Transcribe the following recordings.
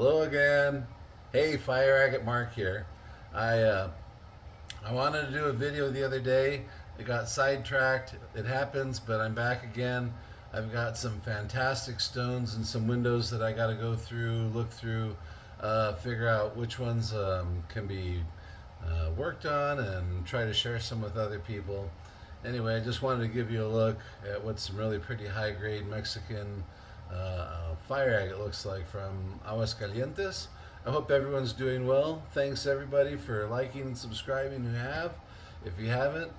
Hello again. Hey, Fire Agate Mark here. I uh, I wanted to do a video the other day. It got sidetracked. It happens, but I'm back again. I've got some fantastic stones and some windows that I got to go through, look through, figure out which ones can be worked on, and try to share some with other people. Anyway, I just wanted to give you a look at what some really pretty high grade Mexican fire agate looks like from Aguascalientes. I hope everyone's doing well. Thanks everybody for liking and subscribing who have. If you haven't,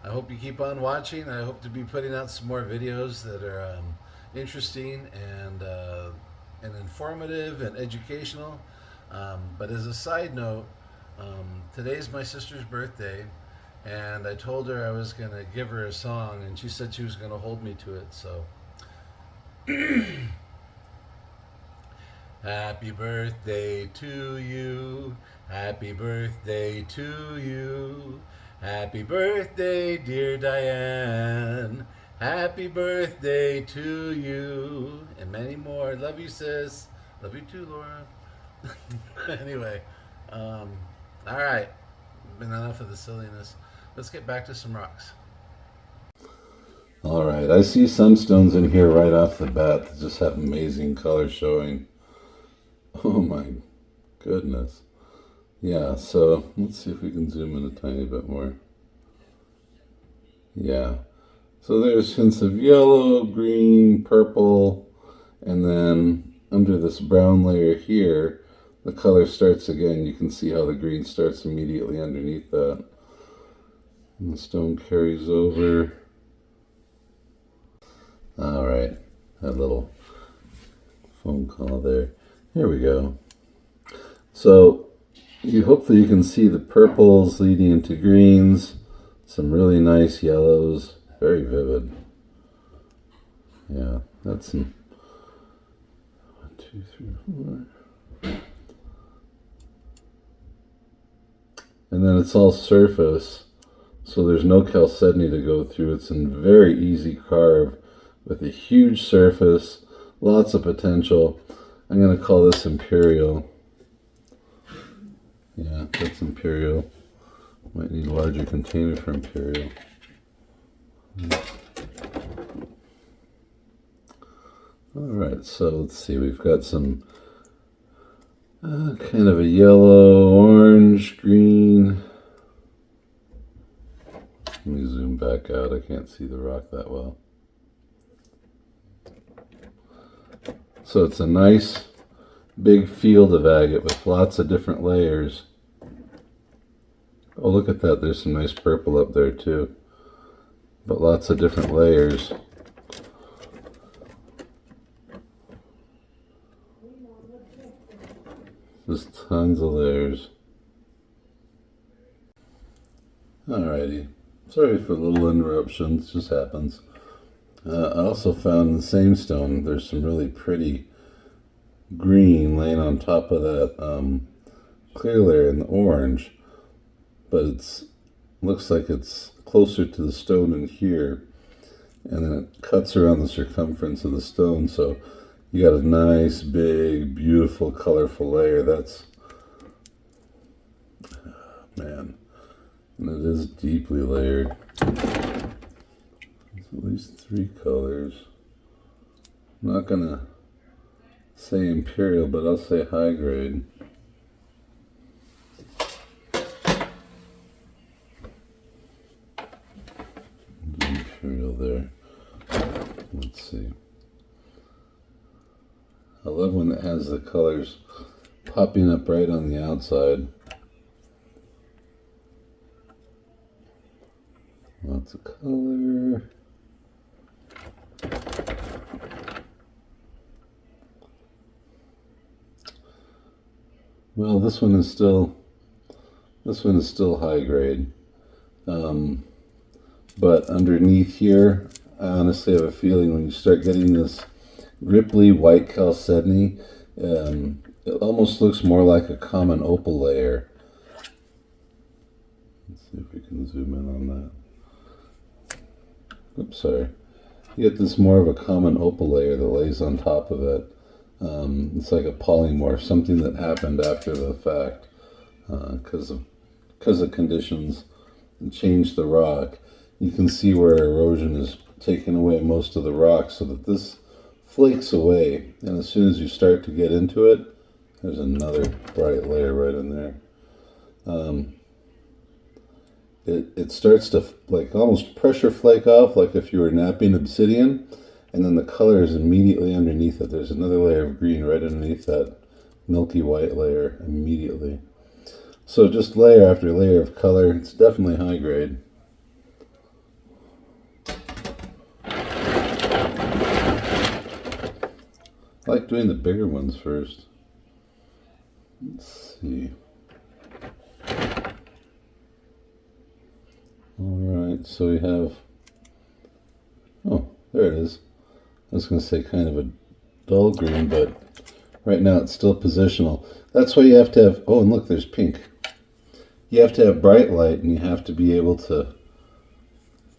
I hope you keep on watching. I hope to be putting out some more videos that are interesting and informative and educational. But as a side note, today's my sister's birthday, and I told her I was going to give her a song, and she said she was going to hold me to it. So, happy birthday to you. Happy birthday to you. Happy birthday, dear Diane. Happy birthday to you. And many more. Love you, sis. Love you too, Laura. Anyway, all right. Been enough of the silliness. Let's get back to some rocks. All right, I see some stones in here right off the bat that just have amazing color showing. Oh my goodness. Yeah, so let's see if we can zoom in a tiny bit more. Yeah, so there's hints of yellow, green, purple, and then under this brown layer here, the color starts again. You can see how the green starts immediately underneath that. And the stone carries over. All right, that little phone call there. Here we go. So hopefully you can see the purples leading into greens, some really nice yellows, very vivid. Yeah, that's some 1, 2, 3, 4. And then it's all surface, so there's no chalcedony to go through. It's a very easy carve with a huge surface, lots of potential. I'm going to call this Imperial. Yeah, that's Imperial. Might need a larger container for Imperial. Alright, so let's see, we've got some kind of a yellow, orange, green. Let me zoom back out, I can't see the rock that well. So it's a nice big field of agate with lots of different layers. Oh, look at that, there's some nice purple up there too. But lots of different layers. Just tons of layers. Alrighty, sorry for the little interruptions, just happens. I also found in the same stone there's some really pretty green laying on top of that clear layer in the orange, but it's looks like it's closer to the stone in here, and then it cuts around the circumference of the stone, so you got a nice big beautiful colorful layer. That's man, and it is deeply layered. At least 3 colors. I'm not gonna say Imperial, but I'll say high grade. Imperial there. Let's see. I love when it has the colors popping up right on the outside. Lots of color. Well, this one is still high grade, but underneath here, I honestly have a feeling when you start getting this ripply white chalcedony, it almost looks more like a common opal layer. Let's see if we can zoom in on that. Oops, sorry. You get this more of a common opal layer that lays on top of it. It's like a polymorph, something that happened after the fact because of conditions and changed the rock. You can see where erosion is taking away most of the rock so that this flakes away. And as soon as you start to get into it, there's another bright layer right in there. It starts to like almost pressure flake off, like if you were knapping obsidian, and then the color is immediately underneath it. There's another layer of green right underneath that milky white layer immediately. So just layer after layer of color. It's definitely high grade. I like doing the bigger ones first. Let's see. Alright, so we have, oh, there it is. I was going to say kind of a dull green, but right now it's still positional. That's why you have to have, oh, and look, there's pink. You have to have bright light, and you have to be able to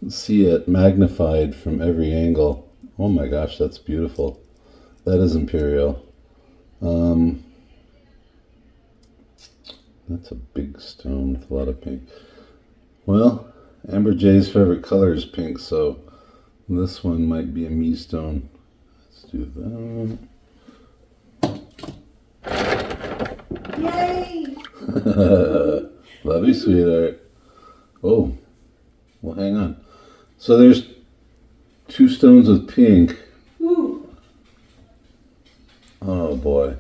see it magnified from every angle. Oh my gosh, that's beautiful. That is Imperial. That's a big stone with a lot of pink. Well, Amber Jay's favorite color is pink, so this one might be a me stone. Let's do that. Yay! Love you, sweetheart. Oh, well, hang on. So there's 2 stones with pink. Ooh. Oh boy.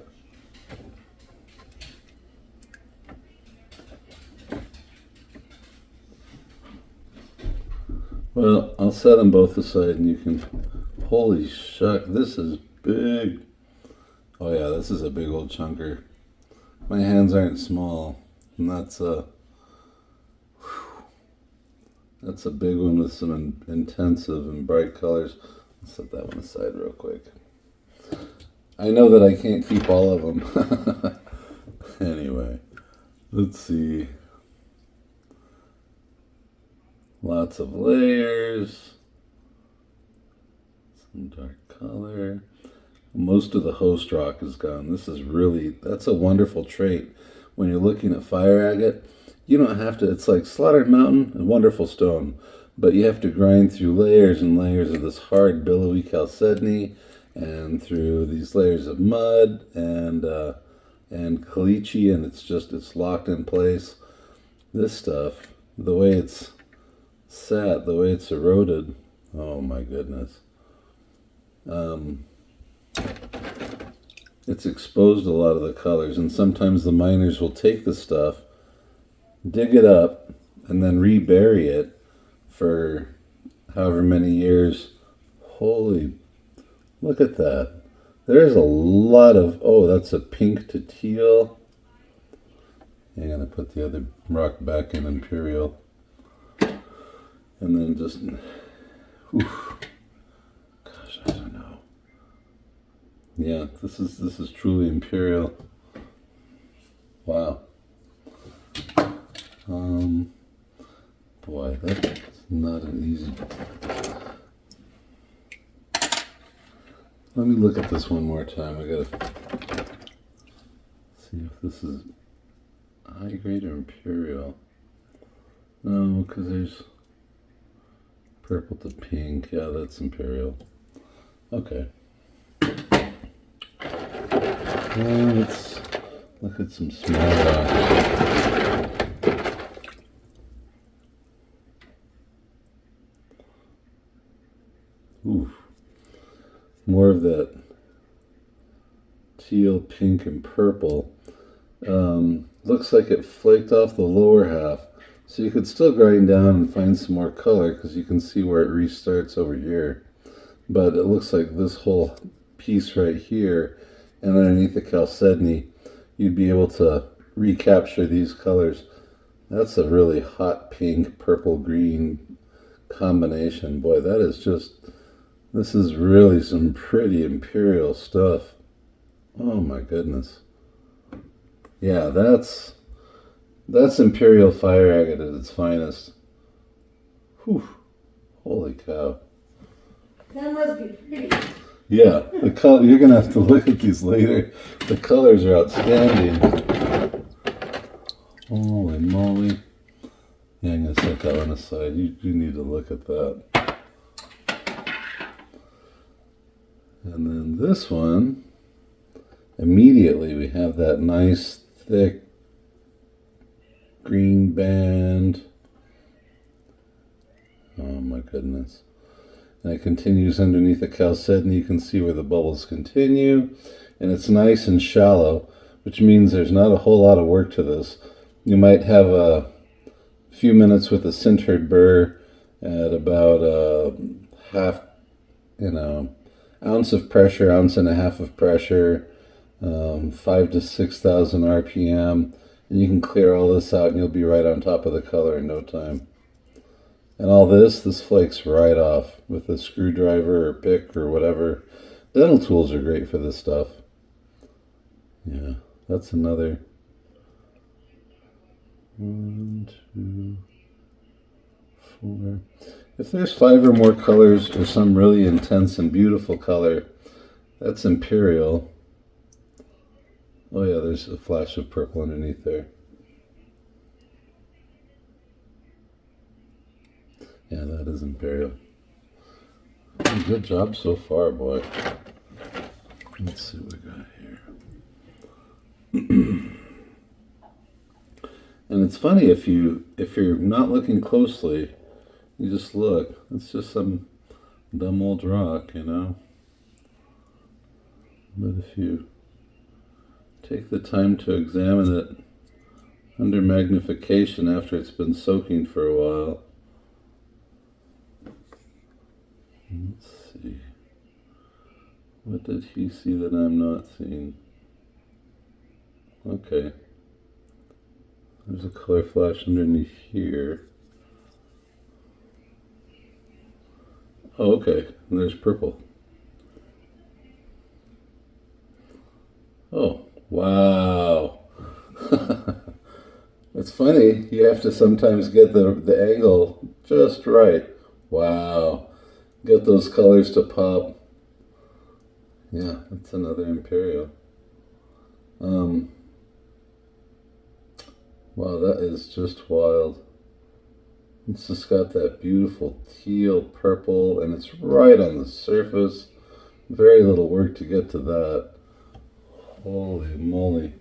Well, I'll set them both aside and you can, holy shuck, this is big. Oh yeah, this is a big old chunker. My hands aren't small, and that's a big one with some intensive and bright colors. I'll set that one aside real quick. I know that I can't keep all of them. Anyway, let's see. Lots of layers. Some dark color. Most of the host rock is gone. This is really, that's a wonderful trait. When you're looking at fire agate, you don't have to, it's like Slaughtered Mountain, a wonderful stone, but you have to grind through layers and layers of this hard, billowy chalcedony, and through these layers of mud and caliche, and it's locked in place. This stuff, the way it's set, the way it's eroded, oh my goodness. It's exposed a lot of the colors, and sometimes the miners will take the stuff, dig it up, and then rebury it for however many years. Holy, look at that. There's a lot of, oh, that's a pink to teal. I'm going to put the other rock back in Imperial. And then just, whew. Gosh, I don't know. Yeah, this is truly Imperial. Wow. Boy, that's not an easy. Let me look at this one more time. I gotta see if this is high grade or Imperial. No, because there's purple to pink. Yeah, that's Imperial. Okay. Let's look at some small rocks. Ooh, more of that teal, pink, and purple. Looks like it flaked off the lower half. So you could still grind down and find some more color because you can see where it restarts over here. But it looks like this whole piece right here and underneath the chalcedony, you'd be able to recapture these colors. That's a really hot pink, purple, green combination. Boy, that is just, this is really some pretty Imperial stuff. Oh my goodness. Yeah, that's Imperial Fire Agate at its finest. Whew. Holy cow. That must be pretty. Yeah, the color, you're gonna have to look at these later. The colors are outstanding. Holy moly. Yeah, I'm gonna set that one aside. You need to look at that. And then this one, immediately we have that nice thick green band. Oh my goodness. And it continues underneath the chalcedony. You can see where the bubbles continue. And it's nice and shallow, which means there's not a whole lot of work to this. You might have a few minutes with a sintered burr at about half, ounce of pressure, ounce and a half of pressure, 5 to 6,000 RPM. And you can clear all this out and you'll be right on top of the color in no time. And all this flakes right off with a screwdriver or pick or whatever. Dental tools are great for this stuff. Yeah, that's another 1, 2, 4. If there's 5 or more colors or some really intense and beautiful color, that's Imperial. Oh yeah, there's a flash of purple underneath there. Yeah, that is Imperial. Good job so far, boy. Let's see what we got here. And it's funny if you're not looking closely, you just look. It's just some dumb old rock, you know. But if you take the time to examine it under magnification after it's been soaking for a while. Let's see. What did he see that I'm not seeing? Okay. There's a color flash underneath here. Oh, okay. And there's purple. Oh, wow. It's funny. You have to sometimes get the angle just right. Wow. Get those colors to pop. Yeah, that's another Imperial. Wow, that is just wild. It's just got that beautiful teal purple, and it's right on the surface. Very little work to get to that. Holy moly.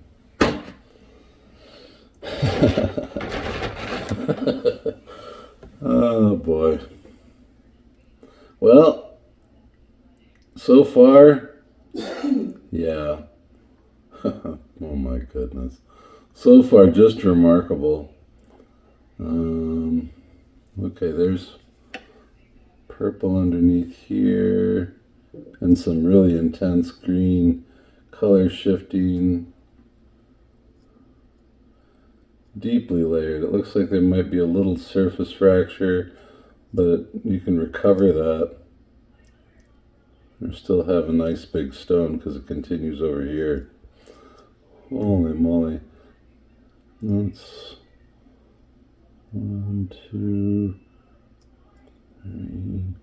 Oh boy. Well, so far, yeah. Oh my goodness. So far, just remarkable. Okay, there's purple underneath here, and some really intense green color shifting. Deeply layered. It looks like there might be a little surface fracture, but you can recover that. You still have a nice big stone because it continues over here. Holy moly. That's 1, 2, 3.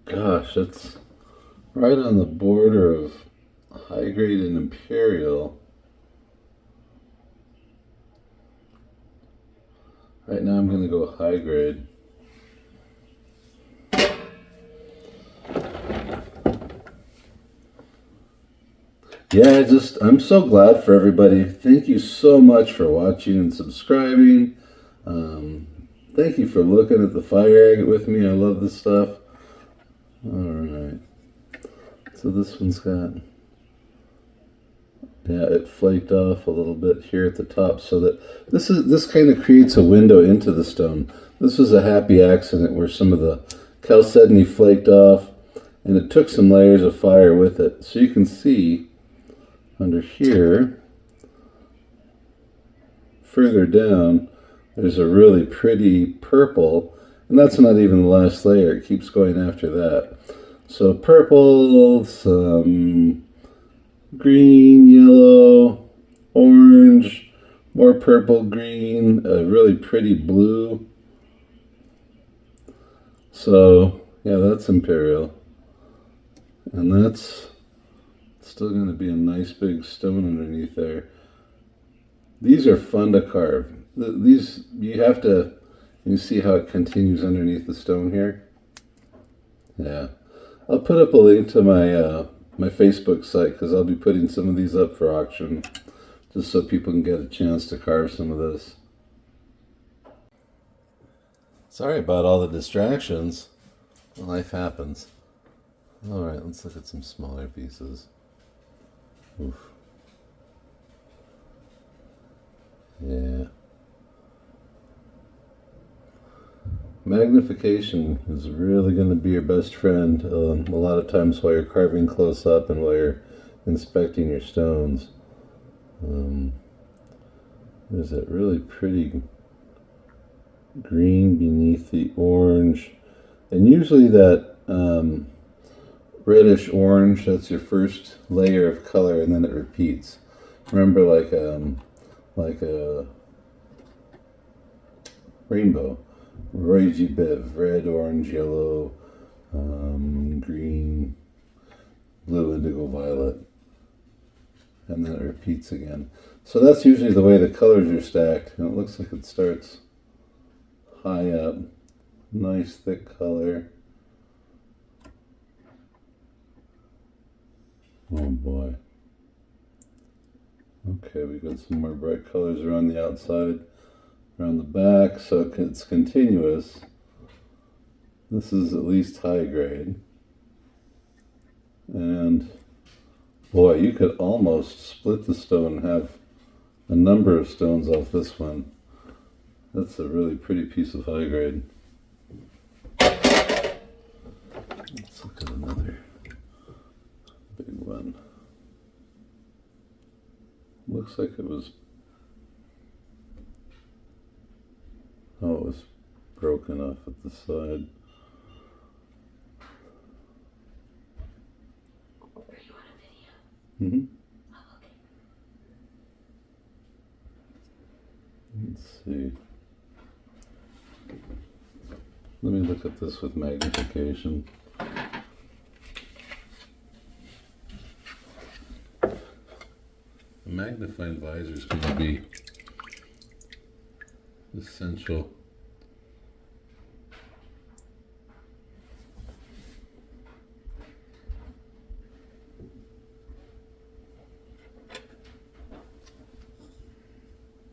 Gosh, that's right on the border of high grade and Imperial. Right now I'm going to go high grade. Yeah, I'm so glad for everybody. Thank you so much for watching and subscribing. Thank you for looking at the fire agate with me. I love this stuff. Alright. So this one's got, yeah, it flaked off a little bit here at the top, so that this kind of creates a window into the stone. This was a happy accident where some of the chalcedony flaked off, and it took some layers of fire with it. So you can see under here, further down, there's a really pretty purple, and that's not even the last layer. It keeps going after that. So purple, some green, yellow, orange, more purple, green, a really pretty blue. So Yeah, that's Imperial. And that's still going to be a nice big stone underneath there. These are fun to carve. These, you have to, you see how it continues underneath the stone here? Yeah. I'll put up a link to my Facebook site because I'll be putting some of these up for auction just so people can get a chance to carve some of this. Sorry about all the distractions. Life happens. All right, let's look at some smaller pieces. Oof. Yeah. Magnification is really going to be your best friend a lot of times while you're carving close up and while you're inspecting your stones. There's that really pretty green beneath the orange, and usually that reddish orange, that's your first layer of color, and then it repeats. Remember, like a rainbow, rosy bev, red, orange, yellow, green, blue, indigo, violet, and then it repeats again. So that's usually the way the colors are stacked, and it looks like it starts high up, nice thick color. Oh boy. Okay, we got some more bright colors around the outside, around the back, so it's continuous. This is at least high grade. And boy, you could almost split the stone and have a number of stones off this one. That's a really pretty piece of high grade. Let's look at another big one. Looks like it was, oh, it was broken off at the side. Are you on a video? Mm-hmm. Oh, okay. Let's see. Let me look at this with magnification. The magnifying visor is going to be essential.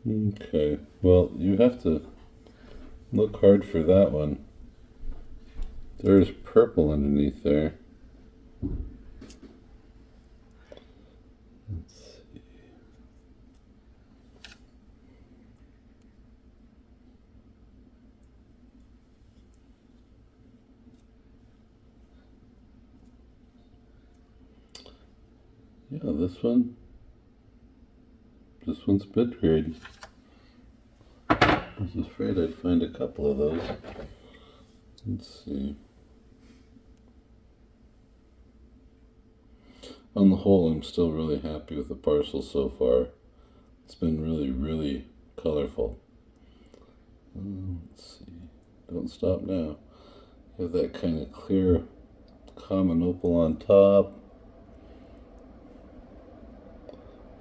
Okay, well, you have to look hard for that one. There's purple underneath there. Let's see. Yeah, this one's mid grade. I was afraid I'd find a couple of those. Let's see. On the whole, I'm still really happy with the parcel so far. It's been really, really colorful. Let's see. Don't stop now. You have that kind of clear common opal on top.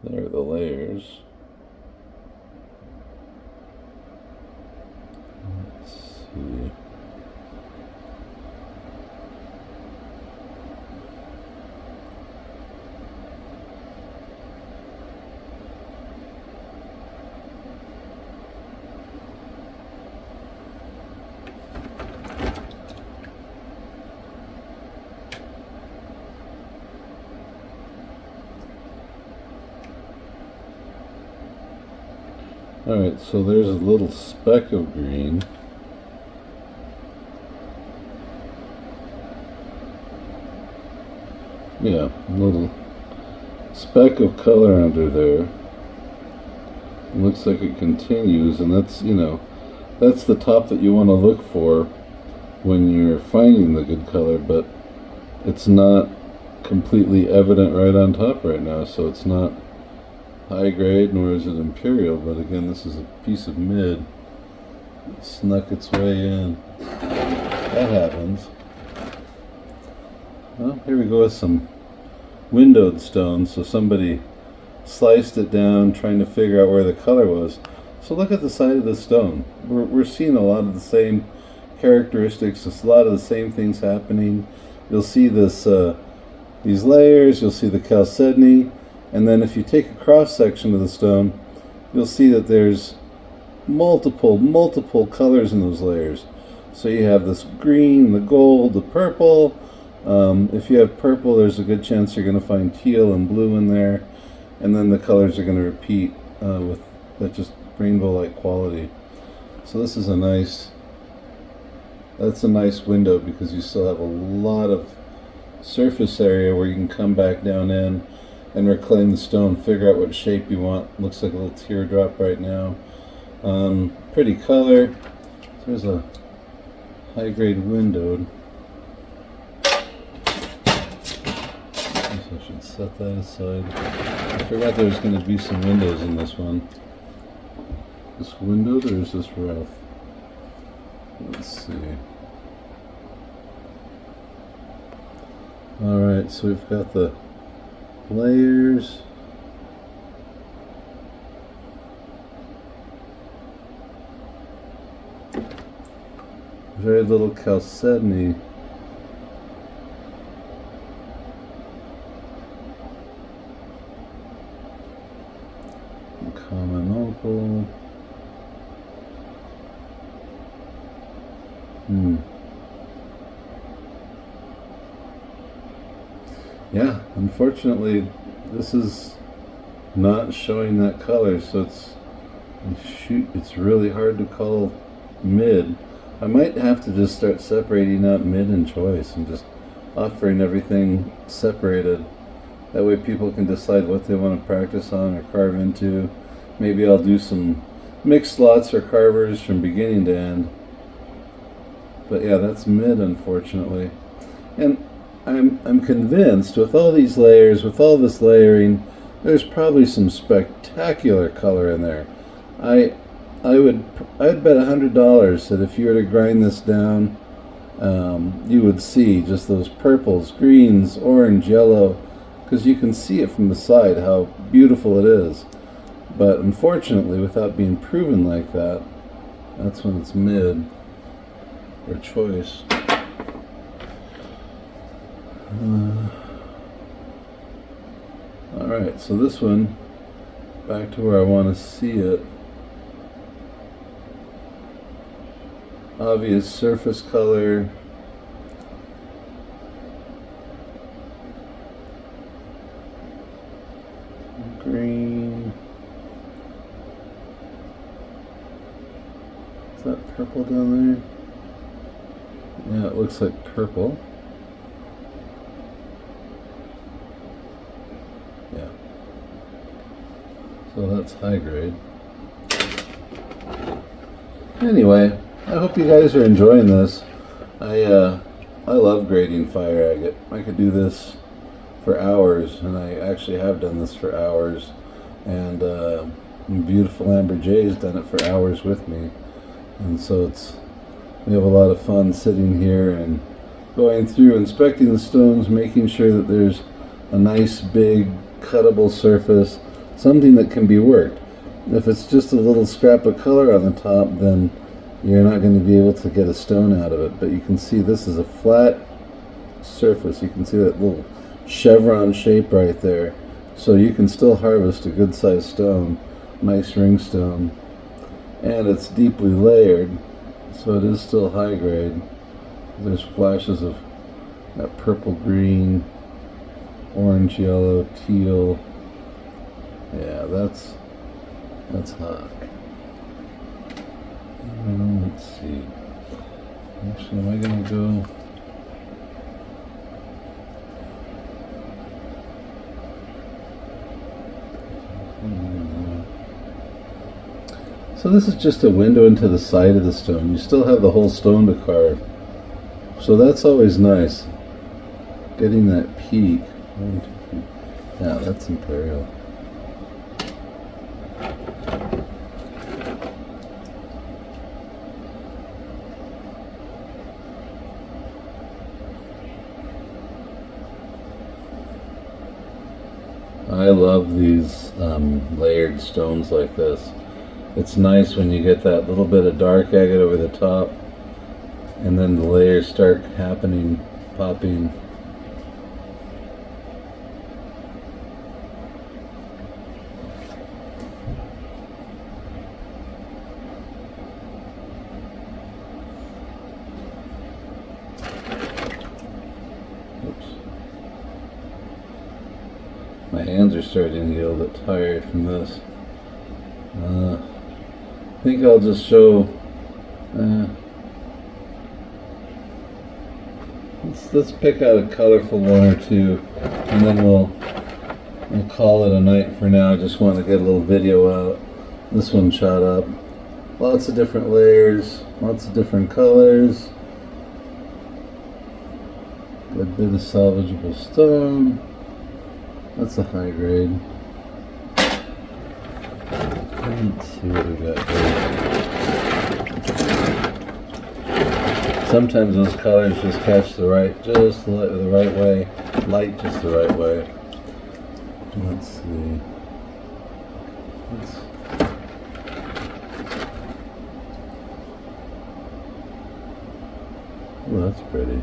There are the layers. Let's see. Alright, so there's a little speck of green. Yeah, a little speck of color under there. It looks like it continues, and that's, that's the top that you want to look for when you're finding the good color, but it's not completely evident right on top right now, so it's not high grade, nor is it Imperial, but again, this is a piece of mid. It snuck its way in. That happens. Well, here we go with some windowed stone. So somebody sliced it down trying to figure out where the color was. So look at the side of the stone. We're seeing a lot of the same characteristics, a lot of the same things happening. You'll see this, these layers, you'll see the chalcedony, and then if you take a cross section of the stone, you'll see that there's multiple colors in those layers. So you have this green, the gold, the purple. If you have purple, there's a good chance you're going to find teal and blue in there, and then the colors are going to repeat with that just rainbow-like quality. So this is that's a nice window because you still have a lot of surface area where you can come back down in and reclaim the stone, figure out what shape you want. Looks like a little teardrop right now. Pretty color. There's a high grade windowed. I should set that aside. I forgot there was going to be some windows in this one. Is this windowed or is this rough? Let's see. Alright, so we've got the layers. Very little chalcedony. Common opal. Yeah, unfortunately this is not showing that color, so it's really hard to call mid. I might have to just start separating out mid and choice and just offering everything separated. That way people can decide what they want to practice on or carve into. Maybe I'll do some mixed slots or carvers from beginning to end. But yeah, that's mid, unfortunately. And I'm convinced with all these layers, with all this layering, there's probably some spectacular color in there. I'd bet $100 that if you were to grind this down, you would see just those purples, greens, orange, yellow, because you can see it from the side how beautiful it is. But unfortunately, without being proven like that, that's when it's mid or choice. Alright, so this one, back to where I want to see it. Obvious surface color. Green. Is that purple down there? Yeah, it looks like purple. Yeah. So that's high grade. Anyway, I hope you guys are enjoying this. I love grading fire agate. I could do this for hours, and I actually have done this for hours. And beautiful Amber Jay's done it for hours with me. And so we have a lot of fun sitting here and going through, inspecting the stones, making sure that there's a nice big cuttable surface, something that can be worked. If it's just a little scrap of color on the top, then you're not going to be able to get a stone out of it. But you can see this is a flat surface. You can see that little chevron shape right there. So you can still harvest a good sized stone, nice ring stone. And it's deeply layered, so it is still high grade. There's flashes of that purple, green, orange, yellow, teal. Yeah, that's hot. Let's see. Actually, am I gonna go? So this is just a window into the side of the stone. You still have the whole stone to carve. So that's always nice. Getting that peak. Yeah, that's Imperial. I love these layered stones like this. It's nice when you get that little bit of dark agate over the top and then the layers start happening, popping. Oops. My hands are starting to get a little bit tired from this. I think I'll just show. Let's pick out a colorful one or two, and then we'll call it a night for now. I just want to get a little video out. This one shot up. Lots of different layers, lots of different colors. Good bit of salvageable stone. That's a high grade. Let's see what we got here. Sometimes those colors just catch the right way, light just the right way. Let's see. Oh, that's pretty.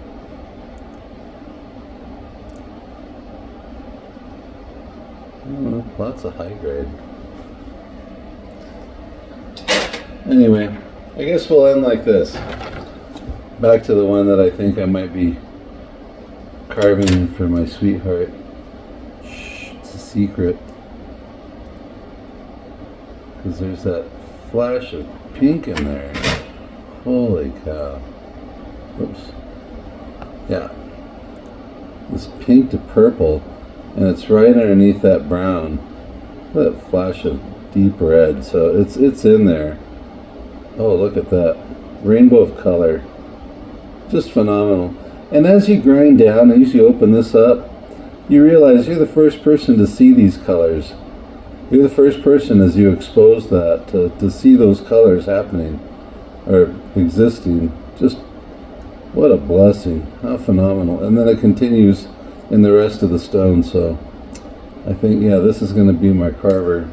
Oh, lots of high grade. Anyway, I guess we'll end like this. Back to the one that I think I might be carving for my sweetheart. Shh, it's a secret. Because there's that flash of pink in there. Holy cow. Oops. Yeah. This pink to purple, and it's right underneath that brown. Look at that flash of deep red. So it's in there. Oh, look at that. Rainbow of color. Just phenomenal. And as you grind down, and as you open this up, you realize you're the first person to see these colors. You're the first person, as you expose that, to see those colors happening or existing. Just what a blessing. How phenomenal. And then it continues in the rest of the stone. So I think, yeah, this is going to be my carver.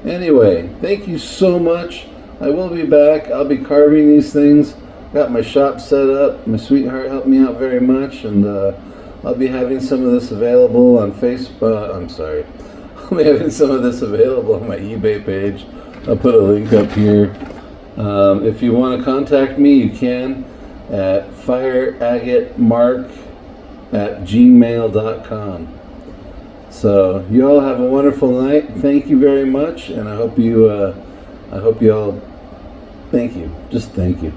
Anyway, thank you so much. I will be back. I'll be carving these things. Got my shop set up. My sweetheart helped me out very much, and I'll be having some of this available on Facebook. I'm sorry. I'll be having some of this available on my eBay page. I'll put a link up here. If you want to contact me, you can at fireagatemark@gmail.com. So you all have a wonderful night. Thank you very much, and I hope you all. Thank you. Just thank you.